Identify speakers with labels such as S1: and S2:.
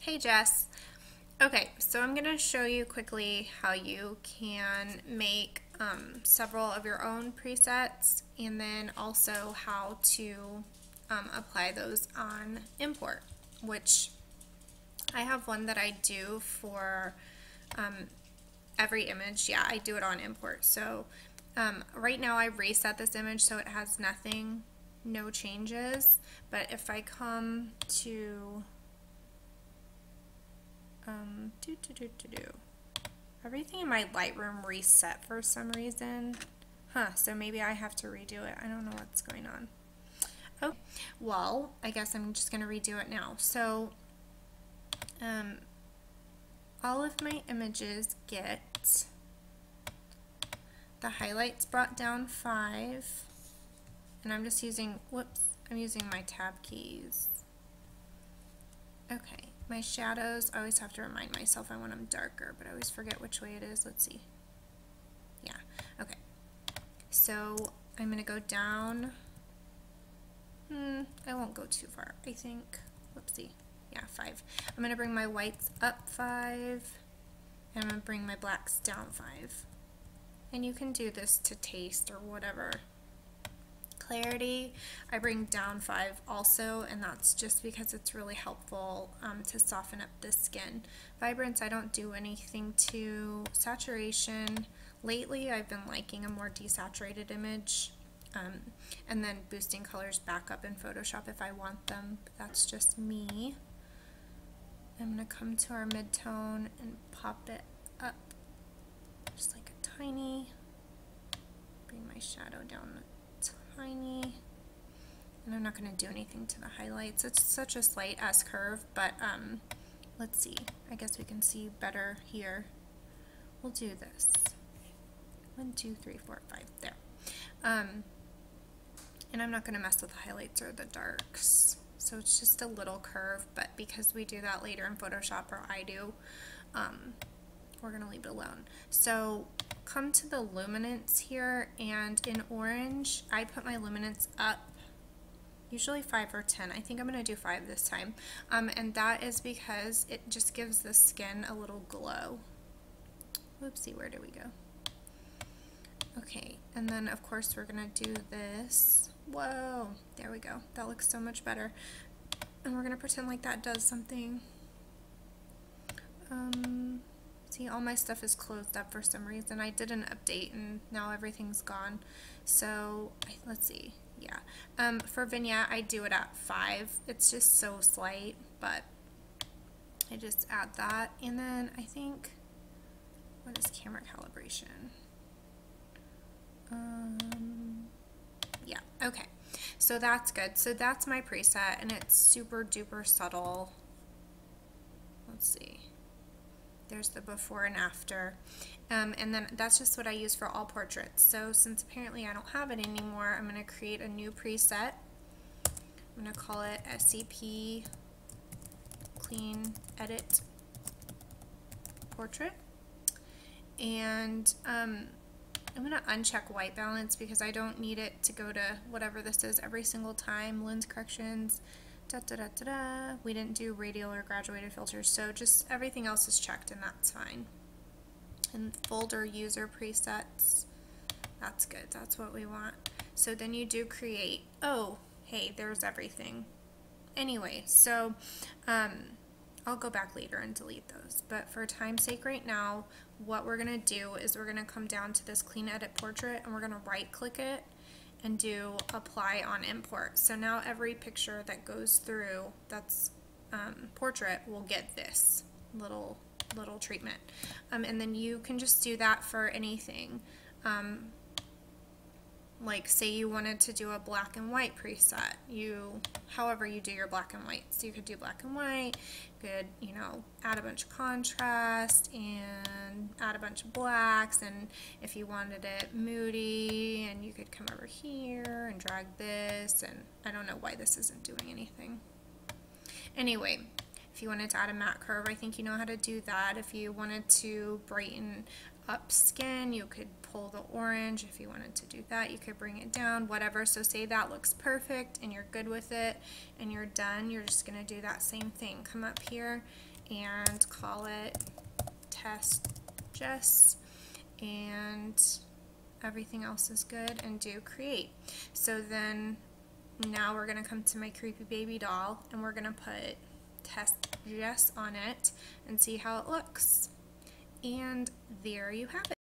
S1: Hey Jess. Okay, so I'm going to show you quickly how you can make several of your own presets and then also how to apply those on import, which I have one that I do for every image. Yeah, I do it on import. So right now I reset this image so it has nothing, no changes, but if I come to everything in my Lightroom reset for some reason. So maybe I have to redo it. I don't know what's going on. Oh, well, I guess I'm just going to redo it now. So, all of my images get the highlights brought down 5. And I'm just using, I'm using my tab keys. Okay. My shadows, I always have to remind myself I want them darker, but I always forget which way it is. Let's see. Yeah, okay. So I'm going to go down. I won't go too far, I think. Whoopsie. Yeah, 5. I'm going to bring my whites up 5, and I'm going to bring my blacks down 5. And you can do this to taste or whatever. Clarity, I bring down 5 also, and that's just because it's really helpful to soften up the skin. Vibrance, I don't do anything to. Saturation, lately I've been liking a more desaturated image, and then boosting colors back up in Photoshop if I want them, but that's just me. I'm going to come to our mid-tone and pop it up just like a tiny, bring my shadow down tiny, and I'm not going to do anything to the highlights. It's such a slight S curve, but let's see. I guess we can see better here. We'll do this. 1, 2, 3, 4, 5. There. And I'm not going to mess with the highlights or the darks. So it's just a little curve, but because we do that later in Photoshop, or I do, we're going to leave it alone. So come to the luminance here, and in orange I put my luminance up, usually 5 or 10. I think I'm going to do 5 this time, and that is because it just gives the skin a little glow. Whoopsie, where do we go? Okay, and then of course we're going to do this. Whoa, there we go. That looks so much better. And we're going to pretend like that does something. See, all my stuff is closed up for some reason. I did an update and now everything's gone. So, let's see. Yeah. For vignette, I do it at 5. It's just so slight, but I just add that. And then I think, what is camera calibration? Yeah, okay. So that's good. So that's my preset, and it's super duper subtle. Let's see. There's the before and after, and then that's just what I use for all portraits. So since apparently I don't have it anymore, I'm going to create a new preset. I'm going to call it SCP Clean Edit Portrait, and I'm going to uncheck white balance because I don't need it to go to whatever this is every single time. Lens corrections. We didn't do radial or graduated filters, so just everything else is checked, and that's fine. And folder user presets, that's good, that's what we want. So then you do create, oh, hey, there's everything. Anyway, so I'll go back later and delete those, but for time's sake right now, what we're going to do is we're going to come down to this Clean Edit Portrait, and we're going to right click it and do apply on import. So now every picture that goes through that's portrait will get this little treatment, and then you can just do that for anything. Like say you wanted to do a black and white preset, however you do your black and white. So you could do black and white, you could, you know, add a bunch of contrast and add a bunch of blacks, and if you wanted it moody, and you could come over here and drag this, and I don't know why this isn't doing anything. Anyway, if you wanted to add a matte curve, I think you know how to do that. If you wanted to brighten up skin, you could pull the orange. If you wanted to do that, you could bring it down, whatever. So say that looks perfect and you're good with it and you're done, you're just going to do that same thing. Come up here and call it Test Jess, and everything else is good, and do create. So then now we're going to come to my creepy baby doll and we're going to put Test Jess on it and see how it looks. And there you have it.